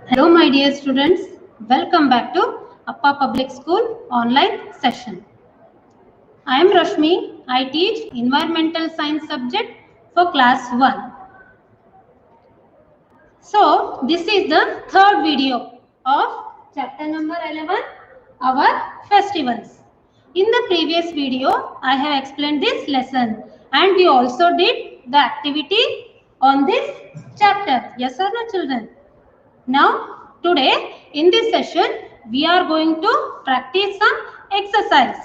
Hello my dear students, welcome back to Appa Public School online session. I am Rashmi. I teach environmental science subject for class 1. So this is the third video of chapter number 11, our festivals. In the previous video, I have explained this lesson and we also did the activity on this chapter. Yes or no children? Now, today in this session, we are going to practice some exercise.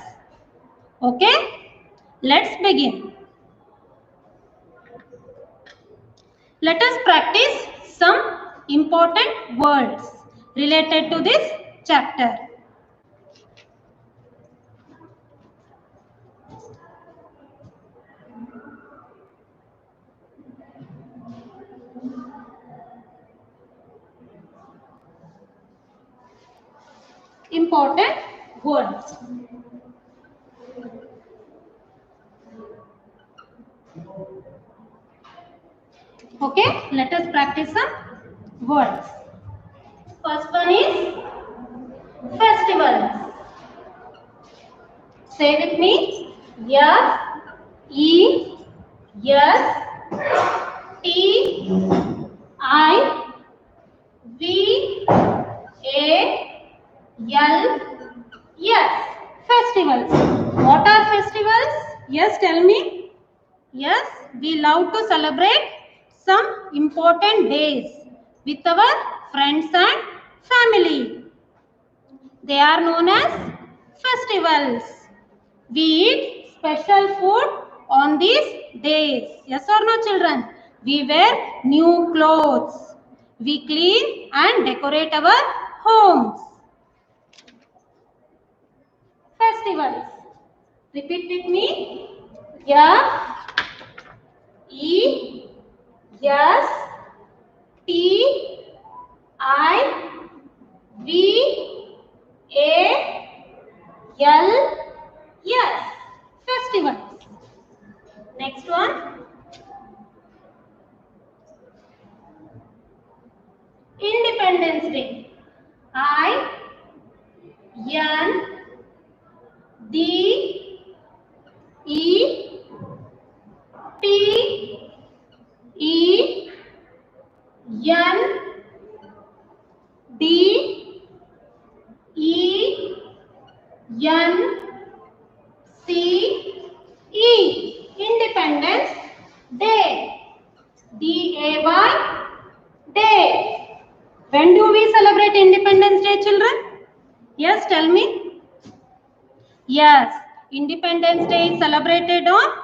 Okay? Let's begin. Let us practice some important words related to this chapter. Important words. Okay, let us practice some words. First one is festival. Say with me. Yes, E, yes, T, I, V, A, L, yes. Festivals. What are festivals? Yes, tell me. Yes, we love to celebrate some important days with our friends and family. They are known as festivals. We eat special food on these days. Yes or no, children? We wear new clothes. We clean and decorate our homes. Festivals. Repeat with me. F E S T I V A L S. Festivals. Next one. Independence Day. I N D E P E N D E N C E. Independence Day. D-A-Y Day. When do we celebrate Independence Day, children? Yes, tell me. Yes, Independence Day is celebrated on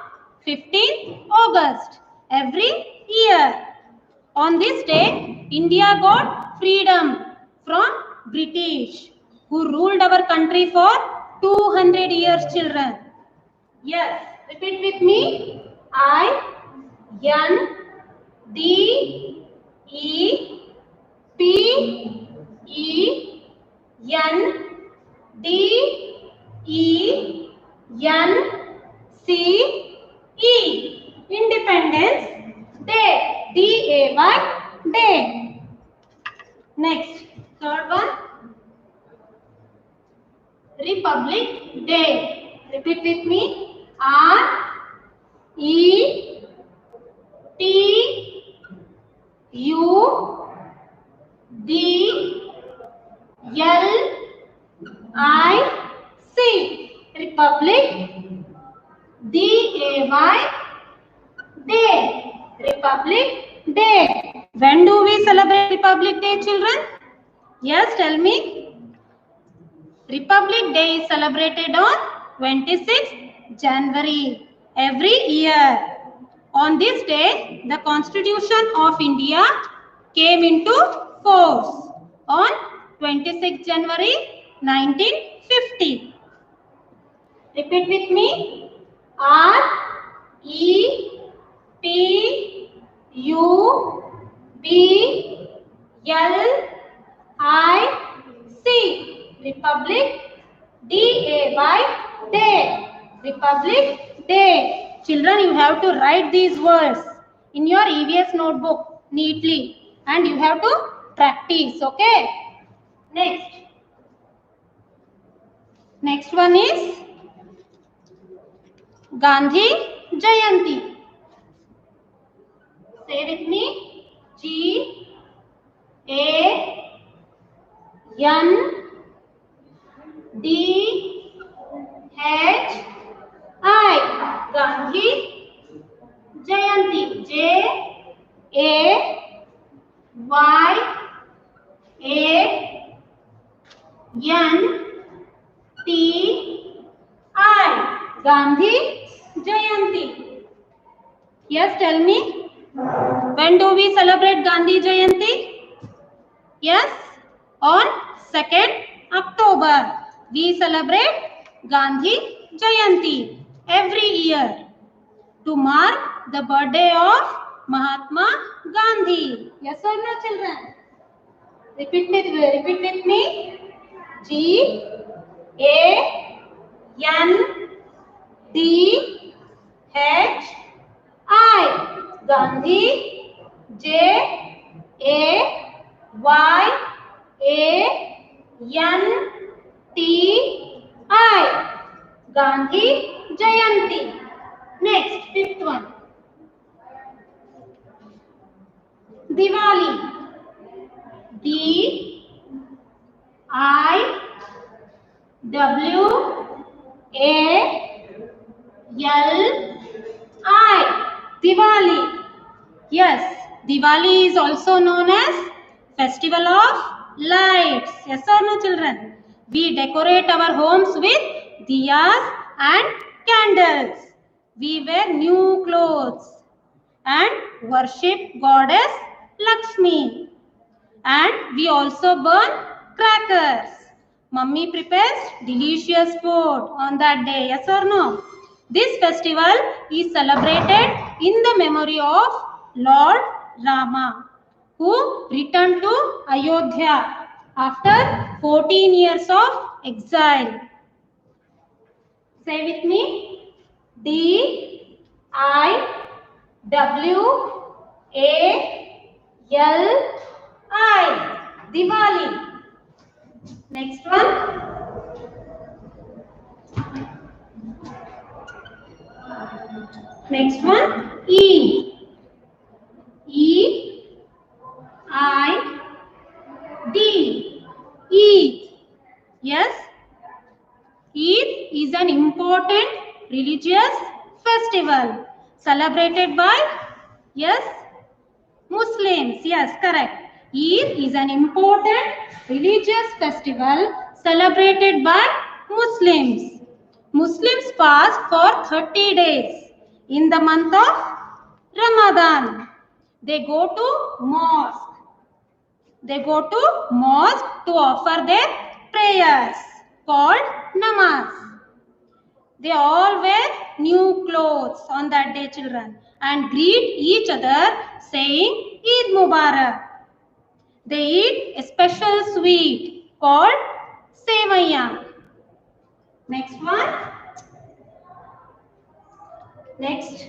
15th August every year. On this day, India got freedom from British, who ruled our country for 200 years, children. Yes, repeat with me. I N D E P E N D E N C E. Independence Day. D-A-Y Day. Next, third one. Republic Day. Repeat with me. R E T U D L I C. Republic D-A-Y Day. Republic Day. When do we celebrate Republic Day, children? Yes, tell me. Republic Day is celebrated on 26th January every year. On this day, the Constitution of India came into force on 26th January 1950. Repeat with me. R E P U B L I C. Republic D-A-Y Day. Republic Day. Children, you have to write these words in your EVS notebook neatly and you have to practice. Okay. Next one is Gandhi Jayanti. Say with me. G A N D H I. Gandhi Jayanti. J A Y A N T I. Gandhi Jayanti. Yes, tell me. When do we celebrate Gandhi Jayanti? Yes, on 2nd October. We celebrate Gandhi Jayanti every year to mark the birthday of Mahatma Gandhi. Yes or no, children? Repeat with me. G A N D H I. Gandhi. J A Y A N T I. Gandhi Jayanti. Next, fifth one. Diwali. D I W A L I. Diwali. Yes, Diwali is also known as Festival of Lights. Yes or no, children? We decorate our homes with diyas and candles. We wear new clothes and worship Goddess Lakshmi. And we also burn crackers. Mummy prepares delicious food on that day. Yes or no? This festival is celebrated in the memory of Lord Rama, who returned to Ayodhya after 14 years of exile. Say with me. D I W A L I. Diwali. Next one. Next one. E. E I D. Eid. Yes. Eid is an important religious festival celebrated by, yes, Muslims. Yes, correct. Eid is an important religious festival celebrated by Muslims. Muslims fast for 30 days in the month of Ramadan. They go to mosque. They go to mosque to offer their prayers called namaz. They all wear new clothes on that day, children, and greet each other saying Eid Mubarak. They eat a special sweet called sevaiya. Next one. Next.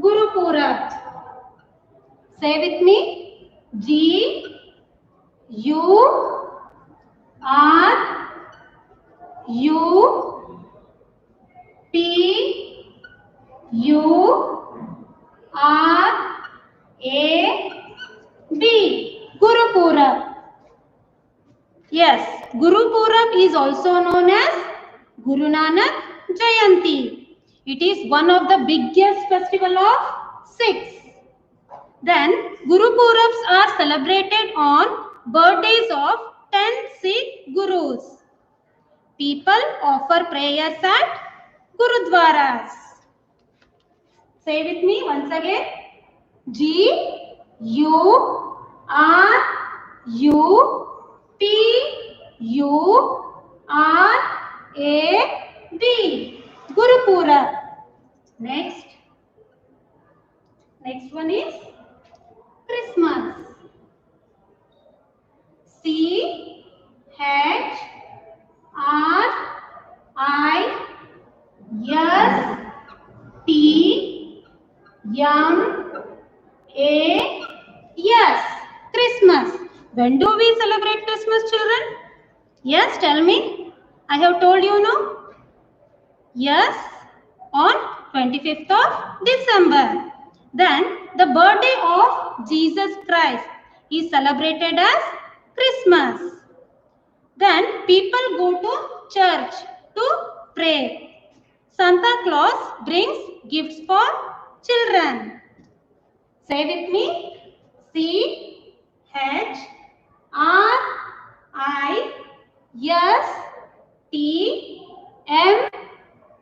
Guru Purab. Say with me. G U R U P U R A B. Guru Purab. Yes, Guru Purab is also known as Guru Nanak Jayanti. It is one of the biggest festival of Sikhs. Then Guru Purabs are celebrated on birthdays of 10 Sikh Gurus. People offer prayers at Gurudwaras. Say with me once again. G U R U P U R A B. Guru Purab. Next one is Christmas. C H R I S T M A Yes, Christmas. When do we celebrate Christmas, children? Yes, tell me. I have told you, no? Yes, on 25th of December. Then the birthday of Jesus Christ is celebrated as Christmas. Then people go to church to pray. Santa Claus brings gifts for children. Say with me. C H R I S T M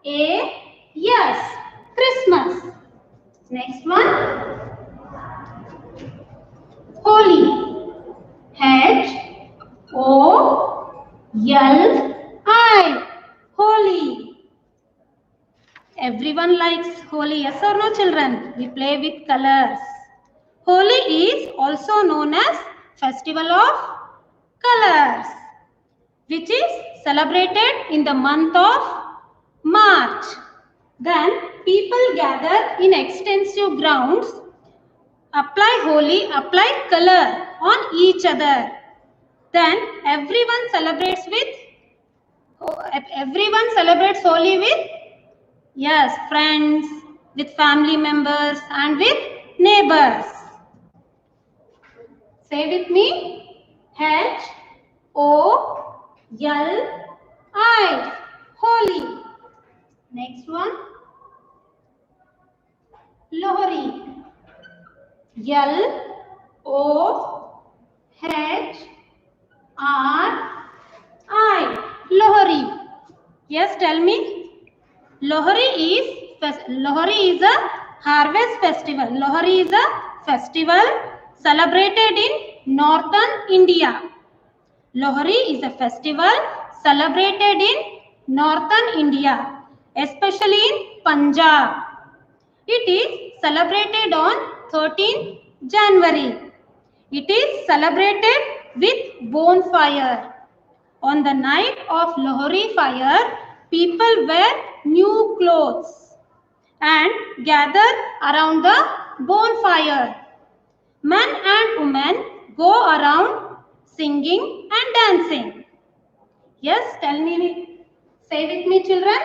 A S. Christmas. Next one. Holi. H O L I. Holi. Everyone likes Holi, yes or no, children? We play with colors. Holi is also known as Festival of Colors, which is celebrated in the month of March. Then people gather in extensive grounds, apply color on each other. Then everyone celebrates Holi with, yes, friends, with family members and with neighbors. Say with me. H O L I. Holi. Next one. Lohri. L O H R I. Lohri. Yes, tell me. Lohri is a harvest festival. Lohri is a festival celebrated in northern India. Lohri is a festival celebrated in northern India, especially in Punjab. It is celebrated on 13 January. It is celebrated with bonfire. On the night of Lohri fire, people wear new clothes and gather around the bonfire. Men and women go around singing and dancing. Yes, tell me, say with me, children.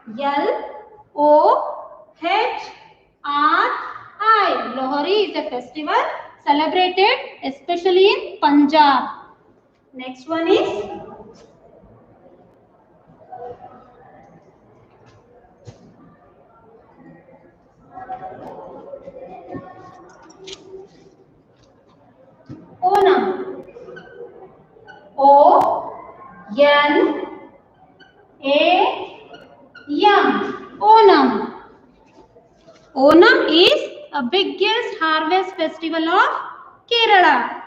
Lohri. Lohri is a festival celebrated especially in Punjab. Next one is Onam. O-N-A-M. Onam. Onam is a biggest harvest festival of Kerala.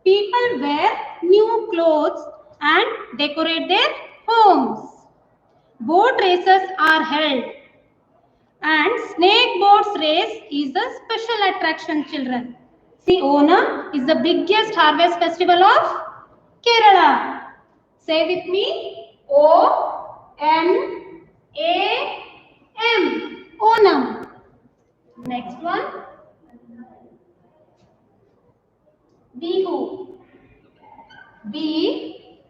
People wear new clothes and decorate their homes. Boat races are held and snake boats race is a special attraction, children. See, Onam is the biggest harvest festival of Kerala. Say with me. O-N-A-M. Onam. Next one. Bihu. B-I-H-U.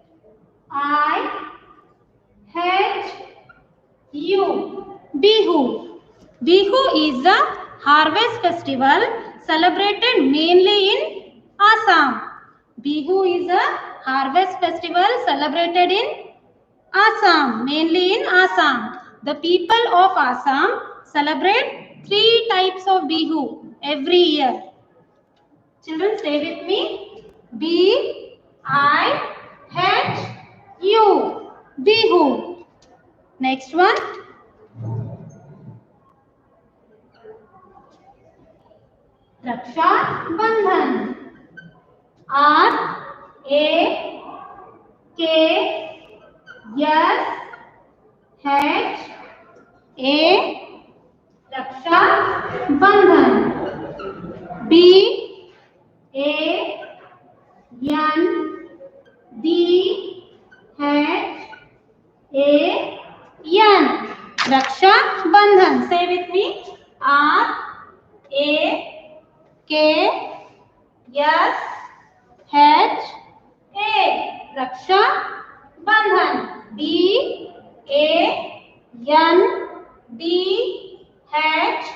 Bihu. Bihu is a harvest festival celebrated mainly in Assam. Bihu is a harvest festival celebrated in Assam, mainly in Assam. The people of Assam celebrate 3 types of Bihu every year. Children, say with me. B-I-H-U. Bihu. Next one. Raksha Bandhan. R-A-K-S-H-A. Raksha Bandhan. B-A-N-D-H-A-N. Raksha Bandhan. Say with me. R-A-K-S-H-A. S H A Raksha Bandhan. B A N B H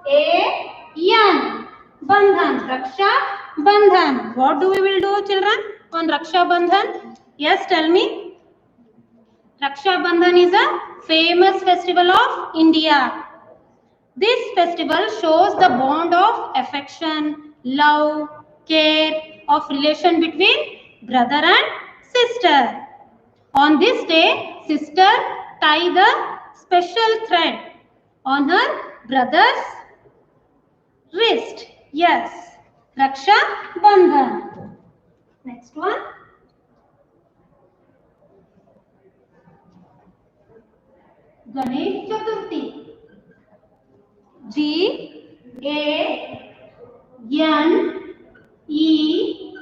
A N Bandhan. Raksha Bandhan. What do we will do, children, on Raksha Bandhan? Yes, tell me. Raksha Bandhan is a famous festival of India. This festival shows the bond of affection, love, care, of relation between brother and sister. On this day, sister tie the special thread on her brother's wrist. Yes, Raksha Bandhan. Next one. Ganesh Chaturthi. G A N E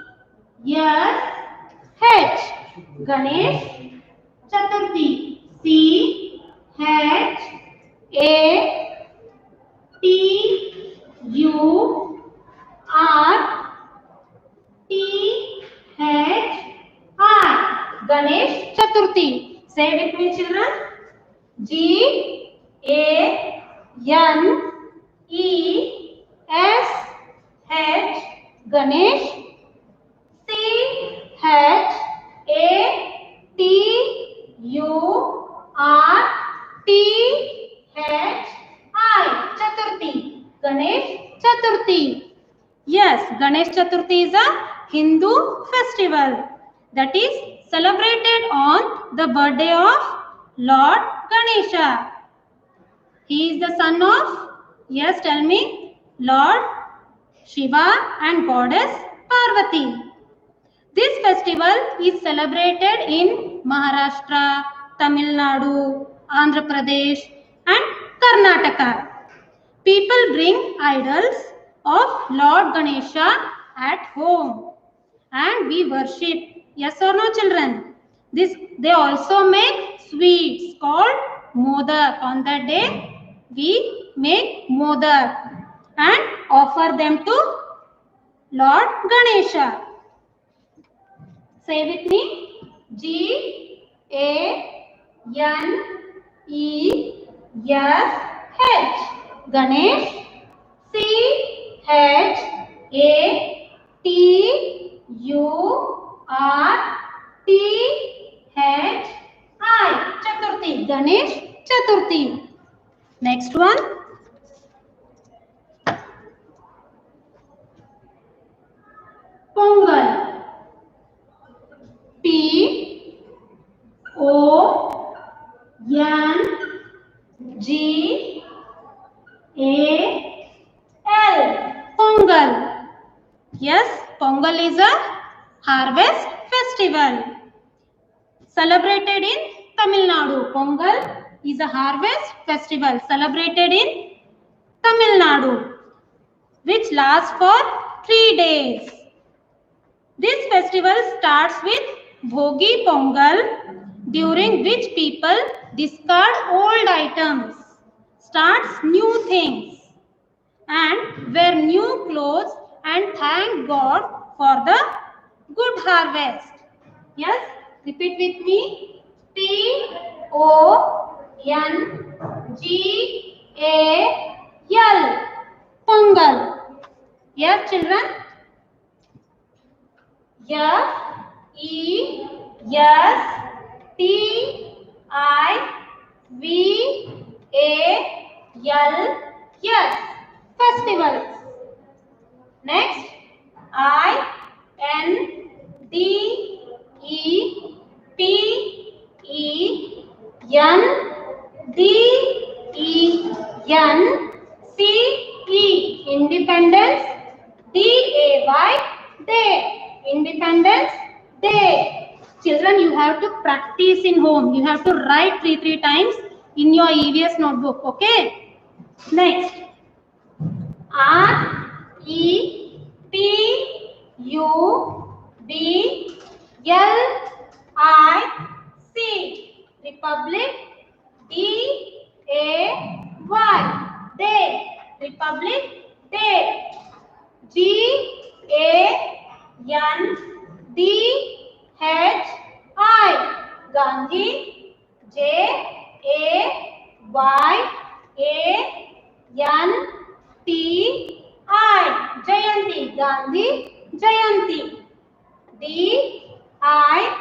S H. Ganesh Chaturthi. C H A T U R T H I. Ganesh Chaturthi. Say with me, children. G A N E S H. Ganesh. C H A T U R T H I. Chaturthi. Ganesh Chaturthi. Yes, Ganesh Chaturthi is a Hindu festival that is celebrated on the birthday of Lord Ganesha. He is the son of, yes, tell me, Lord Shiva and Goddess Parvati. This festival is celebrated in Maharashtra, Tamil Nadu, Andhra Pradesh and Karnataka. People bring idols of Lord Ganesha at home and we worship. Yes or no, children? They also make sweets called modak. On that day, we make modak and offer them to Lord Ganesha. Say with me. G A N E S H. Ganesh. C H A T U R T H I. Chaturthi. Ganesh Chaturthi. Next one. Pongal. P O N G A L. Pongal. Yes, Pongal is a harvest festival celebrated in Tamil Nadu. Pongal is a harvest festival celebrated in Tamil Nadu, which lasts for 3 days. This festival starts with Bhogi Pongal, during which people discard old items, starts new things, and wear new clothes and thank God for the good harvest. Yes, repeat with me. P O N G A L. Pongal. Yes, children. F E S T I V A L. Yes, festivals. Next, I N D E P E N D E N C E. Independence. D A Y. Day. Independence Day. Children, you have to practice in home. You have to write three times in your EVS notebook. Okay. Next. R E P U B L I C. Republic. D A Y. Day. Republic Day. G A N D H I. Gandhi. J A Y A N T I. Jayanti. Gandhi Jayanti. D I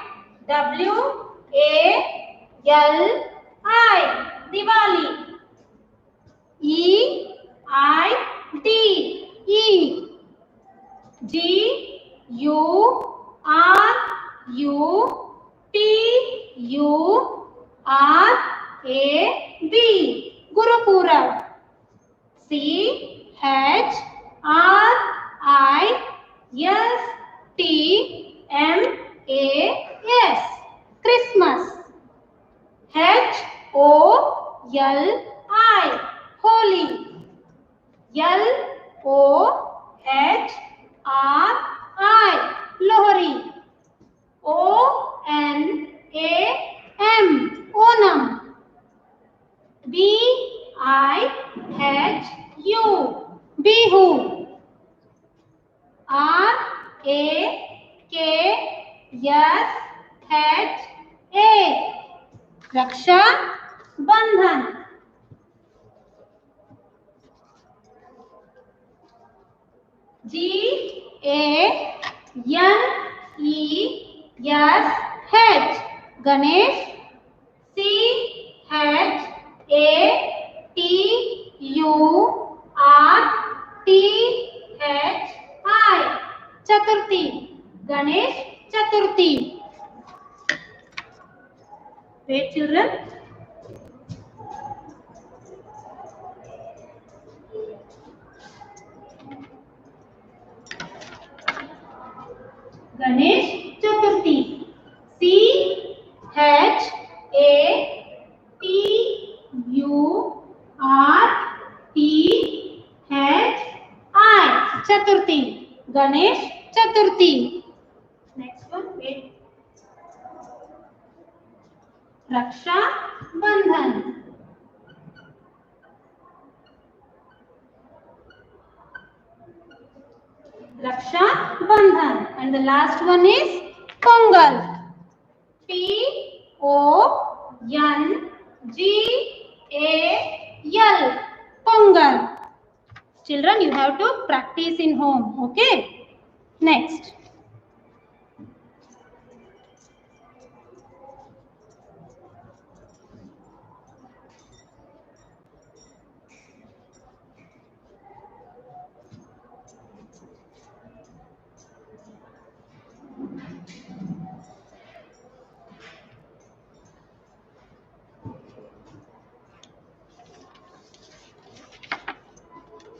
W A L I. Diwali. E I D E. G U R U P U R A B. Gurupurab. C H R I S T M A S. Christmas. H O L I. Holi. L O H R I. Lohri. O N A M. Onam. B I H U. Bihu. R A K S H A. Raksha Bandhan. G A N E S H. Ganesh. C H A T U R T H I. Chaturthi. Ganesh Chaturthi. Wait, children. Ganesh Chaturthi. C H A T U R T H I. Chaturthi. Ganesh Chaturthi. Next one. Wait. Raksha Bandhan. Raksha Bandhan. And the last one is Pongal. P O N G A L. Pongal. Children, you have to practice in home. Okay. Next.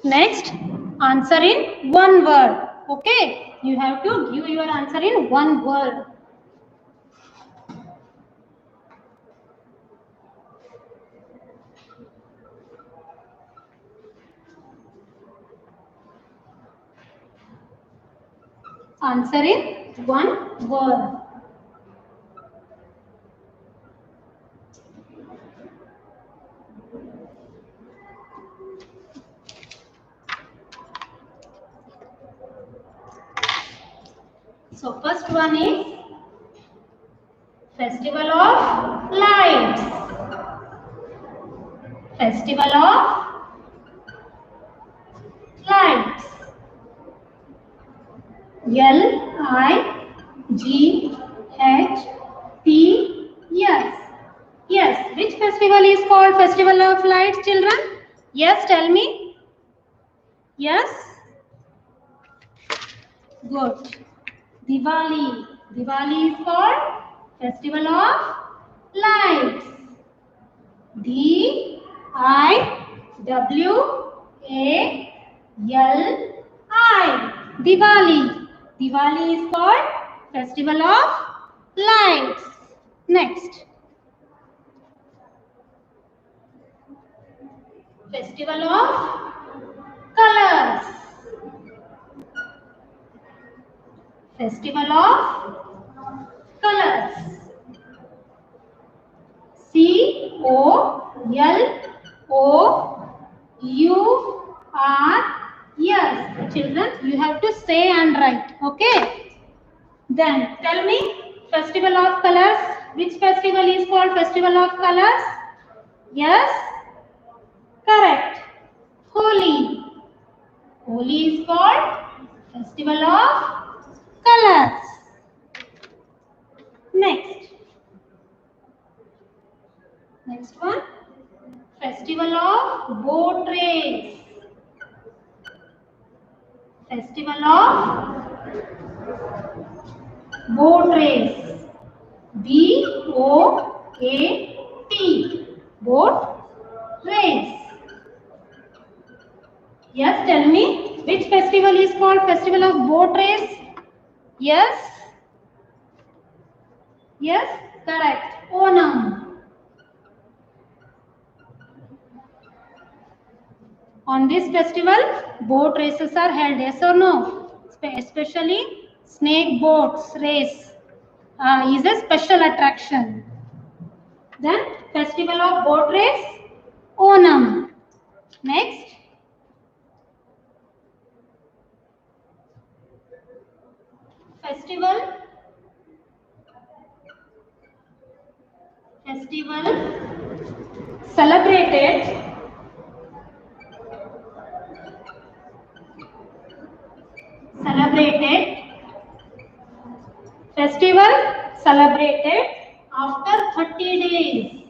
Next, answer in one word. Okay, you have to give your answer in one word. Answer in one word. So first one is Festival of Lights. Festival of Lights. L-I-G-H-T-S. Yes, which festival is called Festival of Lights, children? Yes, tell me. Yes? Good. Diwali. Diwali is called Festival of Lights. D-I-W-A-L-I. Diwali. Diwali is called Festival of Lights. Next. Festival of Colors. Festival of Colors. C-O-L-O-U-R-S. Children, you have to say and write. Okay. Then tell me, festival of colors. Which festival is called festival of colors? Yes, correct. Holi. Holi is called festival of colors. Next one, festival of boat race. Festival of boat race. B-O-A-T. Boat race. Yes, tell me, which festival is called festival of boat race? Yes. Yes, correct. Onam. On this festival, boat races are held. Yes or no? Especially snake boats race is a special attraction. Then festival of boat race, Onam. Next, festival celebrated festival celebrated after 30 days.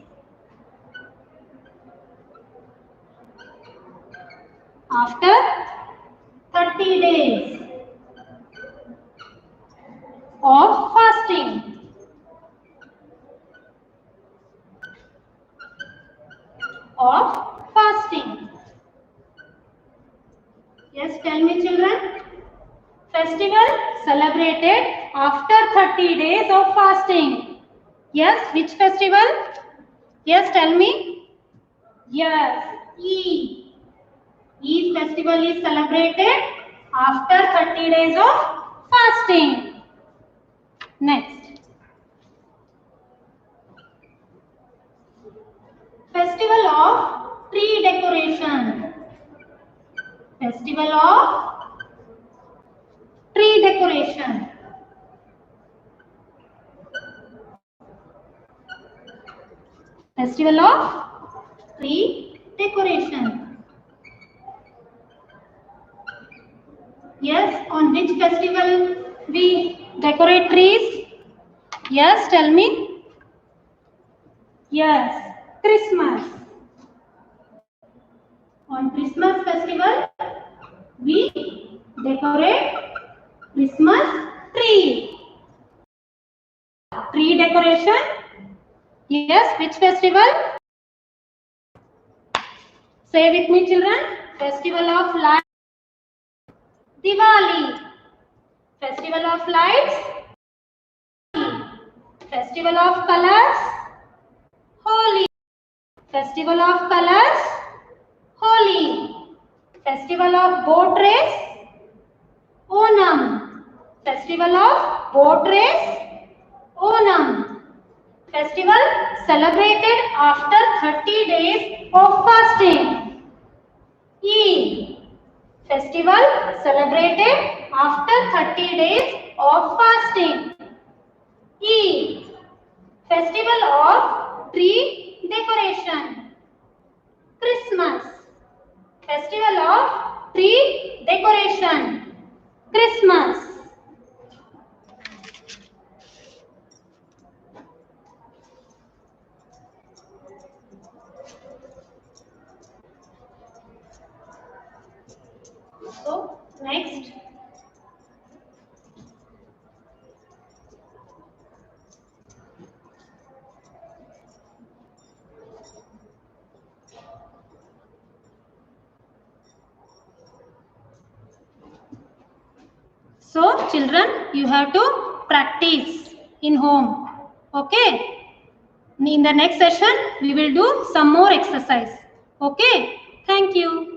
After 30 days of fasting. Yes, tell me children. Festival celebrated after 30 days of fasting. Yes, which festival? Yes, tell me. Yes, Eid. Eid festival is celebrated after 30 days of fasting. Next. Festival of tree decoration. Festival of tree decoration. Festival of tree decoration. Yes, on which festival we decorate trees? Yes, tell me. Yes, Christmas. On Christmas festival, we decorate Christmas tree. Tree decoration. Yes, which festival? Say with me children. Festival of lights. Diwali. Festival of lights. Festival of colors. Holi. Festival of colors. Holi. Festival of boat race. Onam. Festival of boat race. Onam. Festival celebrated after 30 days of fasting. Eid. Festival celebrated after 30 days of fasting. Eid. Festival of tree decoration. Christmas. Festival of tree decoration. Christmas. So, next. So, children, you have to practice in home. Okay? In the next session, we will do some more exercise. Okay? Thank you.